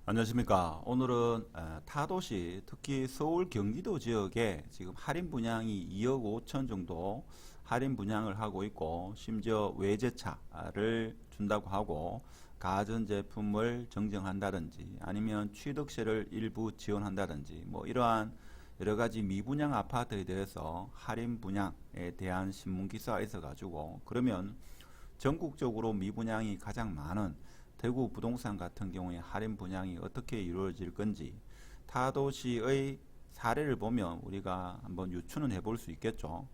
안녕하십니까. 오늘은 타도시, 특히 서울 경기도 지역에 지금 할인 분양이 2억 5천 정도 할인 분양을 하고 있고, 심지어 외제차를 준다고 하고 가전제품을 정정한다든지 아니면 취득세를 일부 지원한다든지 뭐 이러한 여러 가지 미분양 아파트에 대해서 할인 분양에 대한 신문 기사가 있어 가지고, 그러면 전국적으로 미분양이 가장 많은 대구 부동산 같은 경우에 할인 분양이 어떻게 이루어질 건지 타도시의 사례를 보면 우리가 한번 유추는 해볼 수 있겠죠.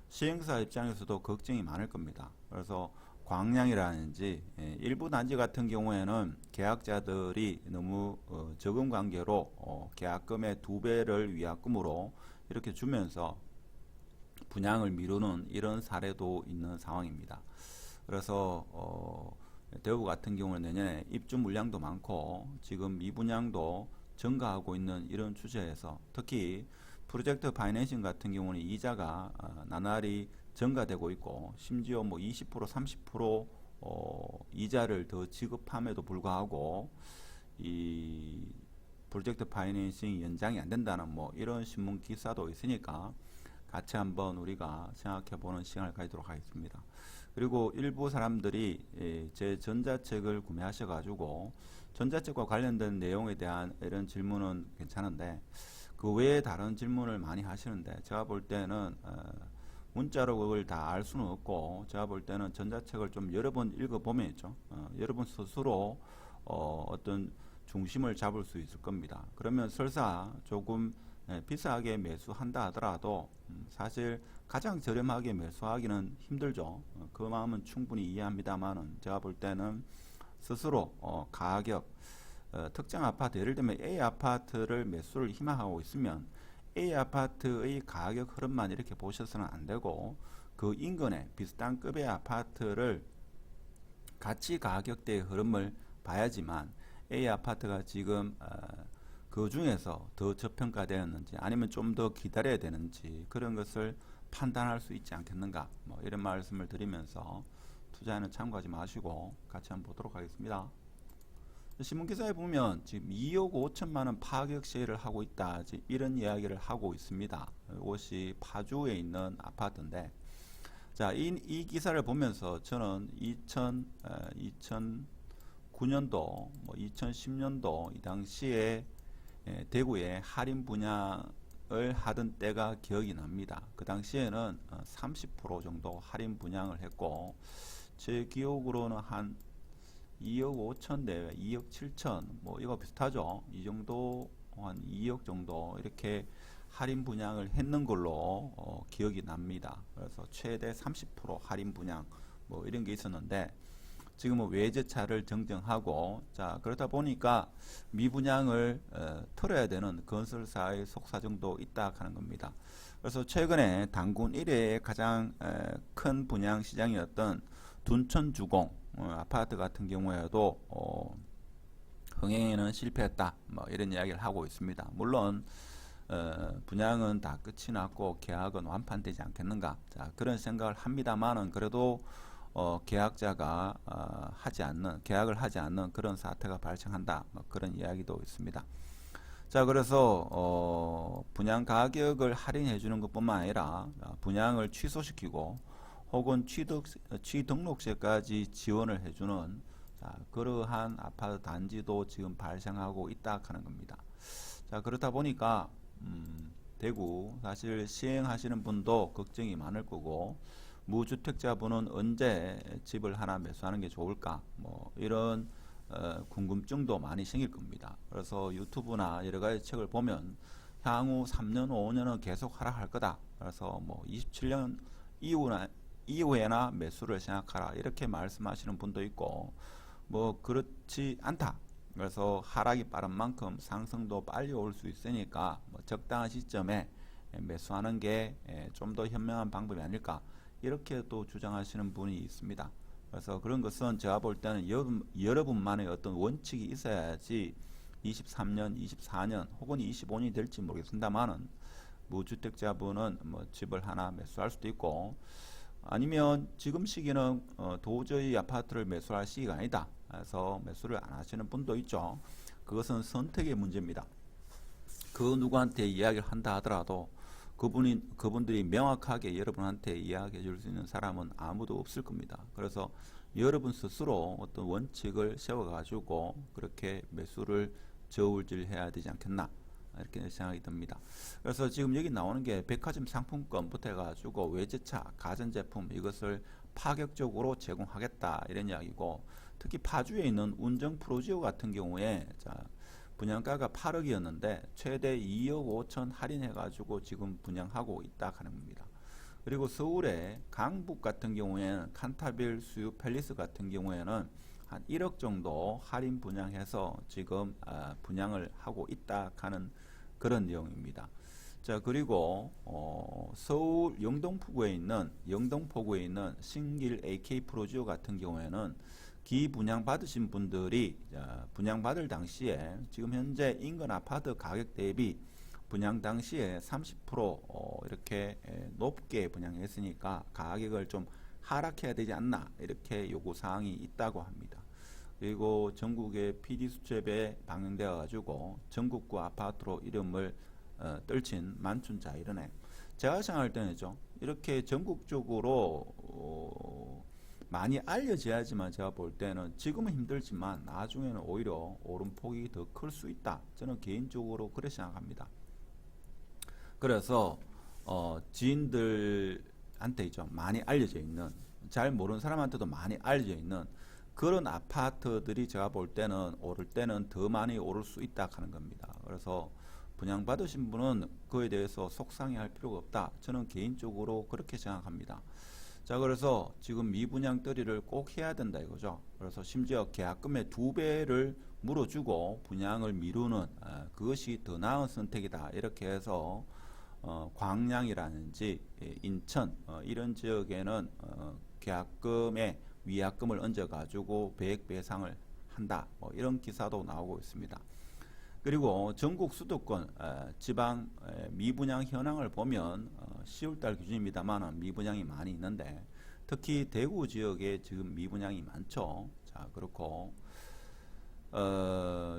시행사 입장에서도 걱정이 많을 겁니다. 그래서 광량이라든지 일부 단지 같은 경우에는 계약자들이 너무 적은 관계로 계약금의 2배를 위약금으로 이렇게 주면서 분양을 미루는 이런 사례도 있는 상황입니다. 그래서 대구 같은 경우는 내년에 입주 물량도 많고 지금 미분양도 증가하고 있는 이런 추세에서, 특히 프로젝트 파이낸싱 같은 경우는 이자가 나날이 증가되고 있고, 심지어 뭐 20% 30% 이자를 더 지급함에도 불구하고 이 프로젝트 파이낸싱 연장이 안 된다는 뭐 이런 신문 기사도 있으니까 같이 한번 우리가 생각해 보는 시간을 가지도록 하겠습니다. 그리고 일부 사람들이 제 전자책을 구매하셔 가지고 전자책과 관련된 내용에 대한 이런 질문은 괜찮은데, 그 외에 다른 질문을 많이 하시는데, 제가 볼 때는 문자로 그걸 다 알 수는 없고, 제가 볼 때는 전자책을 좀 여러 번 읽어보면 있죠. 여러분 스스로 어떤 중심을 잡을 수 있을 겁니다. 그러면 설사 조금 비싸게 매수한다 하더라도 사실 가장 저렴하게 매수하기는 힘들죠. 그 마음은 충분히 이해합니다만은, 제가 볼 때는 스스로 가격, 특정 아파트, 예를 들면 A 아파트를 매수를 희망하고 있으면 A 아파트의 가격 흐름만 이렇게 보셔서는 안 되고, 그 인근에 비슷한 급의 아파트를 같이 가격대의 흐름을 봐야지만 A 아파트가 지금 그 중에서 더 저평가되었는지 아니면 좀 더 기다려야 되는지 그런 것을 판단할 수 있지 않겠는가, 뭐 이런 말씀을 드리면서 투자에는 참고하지 마시고 같이 한번 보도록 하겠습니다. 신문기사에 보면 지금 2억 5천만 원 파격 시세를 하고 있다, 이런 이야기를 하고 있습니다. 이것이 파주에 있는 아파트인데, 자, 이 기사를 보면서 저는 2009년도, 뭐 2010년도 이 당시에 대구에 할인 분양을 하던 때가 기억이 납니다. 그 당시에는 30% 정도 할인 분양을 했고, 제 기억으로는 한 2억 5천 내외, 2억 7천, 뭐 이거 비슷하죠. 이 정도, 한 2억 정도 이렇게 할인 분양을 했는 걸로 기억이 납니다. 그래서 최대 30% 할인 분양 뭐 이런 게 있었는데, 지금은 외제차를 정정하고, 자, 그러다 보니까 미분양을 털어야 되는 건설사의 속사정도 있다 하는 겁니다. 그래서 최근에 단군 1회의 가장 큰 분양 시장이었던 둔천주공 아파트 같은 경우에도 흥행에는 실패했다, 뭐 이런 이야기를 하고 있습니다. 물론 분양은 다 끝이 났고 계약은 완판되지 않겠는가, 자, 그런 생각을 합니다만은, 그래도 계약자가 계약을 하지 않는 그런 사태가 발생한다, 뭐 그런 이야기도 있습니다. 자, 그래서 분양 가격을 할인해 주는 것뿐만 아니라 분양을 취소시키고 혹은 취등록세까지 지원을 해주는, 자, 그러한 아파트 단지도 지금 발생하고 있다 하는 겁니다. 자, 그렇다 보니까 대구 사실 시행하시는 분도 걱정이 많을 거고, 무주택자분은 언제 집을 하나 매수하는 게 좋을까, 뭐 이런 궁금증도 많이 생길 겁니다. 그래서 유튜브나 여러 가지 책을 보면 향후 3년 5년은 계속 하락할 거다, 그래서 뭐 27년 이후에나 매수를 생각하라, 이렇게 말씀하시는 분도 있고, 뭐 그렇지 않다, 그래서 하락이 빠른 만큼 상승도 빨리 올 수 있으니까 뭐 적당한 시점에 매수하는 게 좀 더 현명한 방법이 아닐까, 이렇게 또 주장하시는 분이 있습니다. 그래서 그런 것은 제가 볼 때는 여러분만의 어떤 원칙이 있어야지 23년, 24년 혹은 25년이 될지 모르겠습니다만은, 무주택자분은 뭐 집을 하나 매수할 수도 있고, 아니면 지금 시기는 도저히 아파트를 매수할 시기가 아니다, 그래서 매수를 안 하시는 분도 있죠. 그것은 선택의 문제입니다. 그 누구한테 이야기를 한다 하더라도 그분들이 명확하게 여러분한테 이야기해 줄 수 있는 사람은 아무도 없을 겁니다. 그래서 여러분 스스로 어떤 원칙을 세워가지고 그렇게 매수를 저울질해야 되지 않겠나, 이렇게 생각이 듭니다. 그래서 지금 여기 나오는 게 백화점 상품권부터 해가지고 외제차, 가전제품 이것을 파격적으로 제공하겠다 이런 이야기고, 특히 파주에 있는 운정 프로지오 같은 경우에 분양가가 8억이었는데 최대 2억 5천 할인해가지고 지금 분양하고 있다 하는 겁니다. 그리고 서울의 강북 같은 경우에는 칸타빌 수유 팰리스 같은 경우에는 한 1억 정도 할인 분양해서 지금 분양을 하고 있다 하는 그런 내용입니다. 자, 그리고 서울 영등포구에 있는 신길 AK 프로지오 같은 경우에는 기분양 받으신 분들이 분양받을 당시에 지금 현재 인근 아파트 가격 대비 분양 당시에 30% 이렇게 높게 분양했으니까 가격을 좀 하락해야 되지 않나, 이렇게 요구사항이 있다고 합니다. 그리고 전국의 PD수첩에 방영되어 가지고 전국구 아파트로 이름을 떨친 만춘자이러네. 제가 생각할 때는죠, 이렇게 전국적으로 많이 알려져야지만 제가 볼 때는 지금은 힘들지만 나중에는 오히려 오름폭이 더 클 수 있다, 저는 개인적으로 그렇게 생각합니다. 그래서 지인들한테 많이 알려져 있는, 잘 모르는 사람한테도 많이 알려져 있는 그런 아파트들이 제가 볼 때는 오를 때는 더 많이 오를 수 있다 하는 겁니다. 그래서 분양받으신 분은 그에 대해서 속상해할 필요가 없다, 저는 개인적으로 그렇게 생각합니다. 자, 그래서 지금 미분양 떨이를 꼭 해야 된다 이거죠. 그래서 심지어 계약금의 2배를 물어주고 분양을 미루는 그것이 더 나은 선택이다, 이렇게 해서 광양이라든지 인천 이런 지역에는 계약금에 위약금을 얹어 가지고 배액 배상을 한다, 이런 기사도 나오고 있습니다. 그리고 전국 수도권 지방 미분양 현황을 보면 10월달 기준입니다만 미분양이 많이 있는데 특히 대구 지역에 지금 미분양이 많죠. 자, 그렇고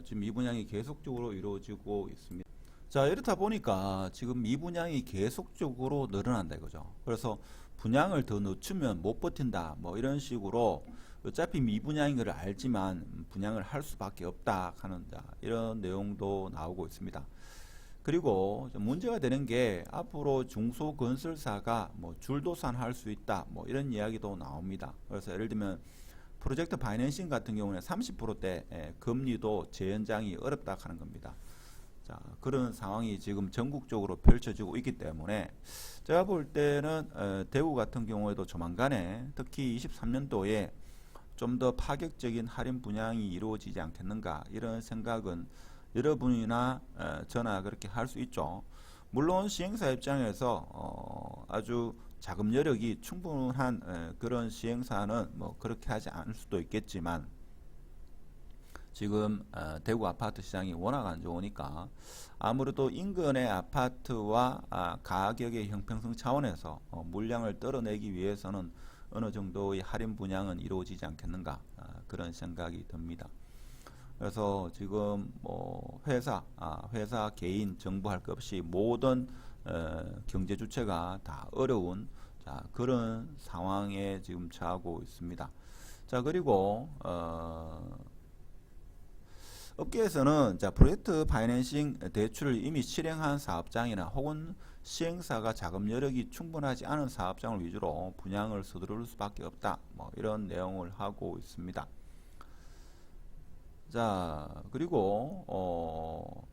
지금 미분양이 계속적으로 이루어지고 있습니다. 자, 이렇다 보니까 지금 미분양이 계속적으로 늘어난다 이거죠. 그래서 분양을 더 늦추면 못 버틴다, 이런 식으로 어차피 미분양인 걸 알지만 분양을 할 수밖에 없다 하는 이런 내용도 나오고 있습니다. 그리고 문제가 되는 게 앞으로 중소건설사가 줄도산 할 수 있다, 이런 이야기도 나옵니다. 그래서 예를 들면 프로젝트 파이낸싱 같은 경우는 30%대 금리도 재연장이 어렵다 하는 겁니다. 자, 그런 상황이 지금 전국적으로 펼쳐지고 있기 때문에 제가 볼 때는 대구 같은 경우에도 조만간에 특히 23년도에 좀 더 파격적인 할인 분양이 이루어지지 않겠는가, 이런 생각은 여러분이나 저나 그렇게 할 수 있죠. 물론 시행사 입장에서 아주 자금 여력이 충분한 그런 시행사는 그렇게 하지 않을 수도 있겠지만 지금 대구 아파트 시장이 워낙 안 좋으니까 아무래도 인근의 아파트와 가격의 형평성 차원에서 물량을 떨어내기 위해서는 어느 정도의 할인 분양은 이루어지지 않겠는가, 그런 생각이 듭니다. 그래서 지금 회사 개인 정부 할 것 없이 모든 경제 주체가 다 어려운 그런 상황에 지금 처하고 있습니다. 자, 그리고 업계에서는 프로젝트 파이낸싱 대출을 이미 실행한 사업장이나 혹은 시행사가 자금 여력이 충분하지 않은 사업장을 위주로 분양을 서두를 수밖에 없다, 이런 내용을 하고 있습니다. 자, 그리고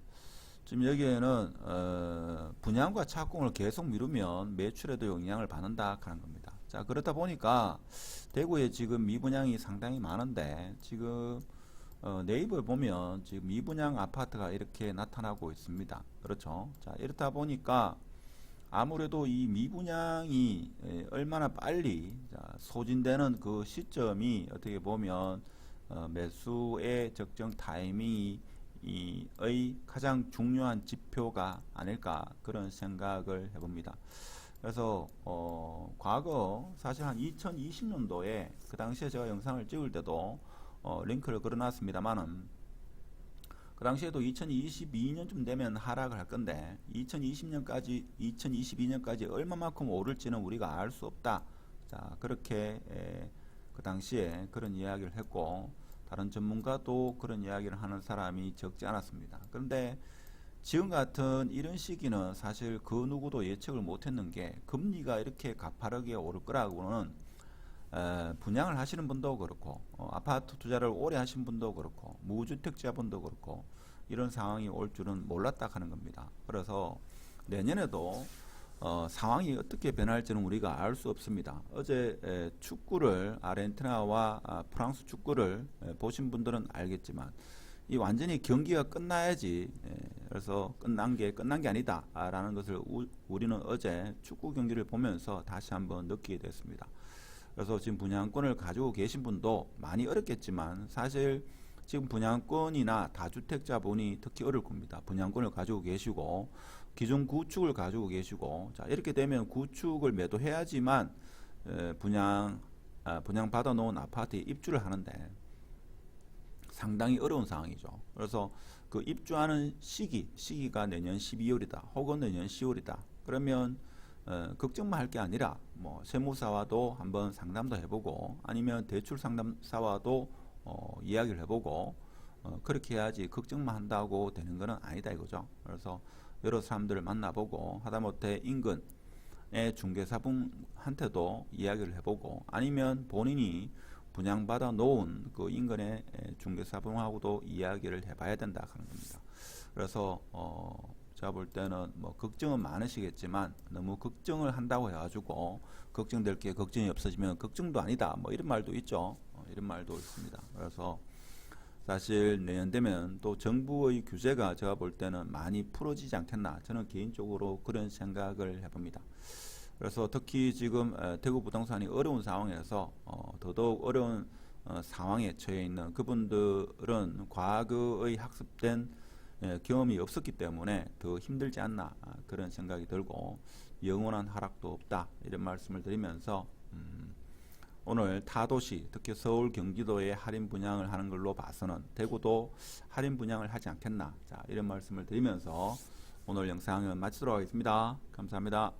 지금 여기에는 분양과 착공을 계속 미루면 매출에도 영향을 받는다 하는 겁니다. 자, 그렇다 보니까 대구에 지금 미분양이 상당히 많은데 지금 네이버에 보면 지금 미분양 아파트가 이렇게 나타나고 있습니다. 그렇죠? 자, 이렇다 보니까 아무래도 이 미분양이 얼마나 빨리 소진되는 그 시점이 어떻게 보면 매수의 적정 타이밍의 가장 중요한 지표가 아닐까, 그런 생각을 해봅니다. 그래서 과거 사실 한 2020년도에 그 당시에 제가 영상을 찍을 때도 링크를 걸어놨습니다만은 그 당시에도 2022년쯤 되면 하락을 할 건데 2022년까지 얼마만큼 오를지는 우리가 알 수 없다. 자, 그렇게 그 당시에 그런 이야기를 했고 다른 전문가도 그런 이야기를 하는 사람이 적지 않았습니다. 그런데 지금 같은 이런 시기는 사실 그 누구도 예측을 못했는 게 금리가 이렇게 가파르게 오를 거라고는 분양을 하시는 분도 그렇고 아파트 투자를 오래 하신 분도 그렇고 무주택자분도 그렇고 이런 상황이 올 줄은 몰랐다 하는 겁니다. 그래서 내년에도 상황이 어떻게 변할지는 우리가 알 수 없습니다. 어제 축구를 아르헨티나와 프랑스 축구를 보신 분들은 알겠지만 이 완전히 경기가 끝나야지 그래서 끝난 게 아니다 라는 것을 우리는 어제 축구 경기를 보면서 다시 한번 느끼게 됐습니다. 그래서 지금 분양권을 가지고 계신 분도 많이 어렵겠지만 사실 지금 분양권이나 다주택자분이 특히 어려울 겁니다. 분양권을 가지고 계시고 기존 구축을 가지고 계시고 자 이렇게 되면 구축을 매도해야지만 분양 받아 놓은 아파트에 입주를 하는데 상당히 어려운 상황이죠. 그래서 그 입주하는 시기가 내년 12월이다 혹은 내년 10월이다. 그러면 걱정만 할 게 아니라 뭐 세무사와도 한번 상담도 해보고 아니면 대출 상담사와도 이야기를 해보고 그렇게 해야지 걱정만 한다고 되는 거는 아니다 이거죠. 그래서 여러 사람들을 만나보고 하다못해 인근의 중개사분한테도 이야기를 해보고 아니면 본인이 분양받아 놓은 그 인근의 중개사분하고도 이야기를 해봐야 된다 하는 겁니다. 그래서 제가 볼 때는 뭐 걱정은 많으시겠지만 너무 걱정을 한다고 해가지고 걱정될 게 걱정이 없어지면 걱정도 아니다 뭐 이런 말도 있죠. 이런 말도 있습니다. 그래서 사실 내년 되면 또 정부의 규제가 제가 볼 때는 많이 풀어지지 않겠나 저는 개인적으로 그런 생각을 해봅니다. 그래서 특히 지금 대구 부동산이 어려운 상황에서 더더욱 어려운 상황에 처해 있는 그분들은 과거의 학습된 경험이 없었기 때문에 더 힘들지 않나 그런 생각이 들고 영원한 하락도 없다 이런 말씀을 드리면서 오늘 타도시 특히 서울 경기도에 할인 분양을 하는 걸로 봐서는 대구도 할인 분양을 하지 않겠나 자 이런 말씀을 드리면서 오늘 영상은 마치도록 하겠습니다. 감사합니다.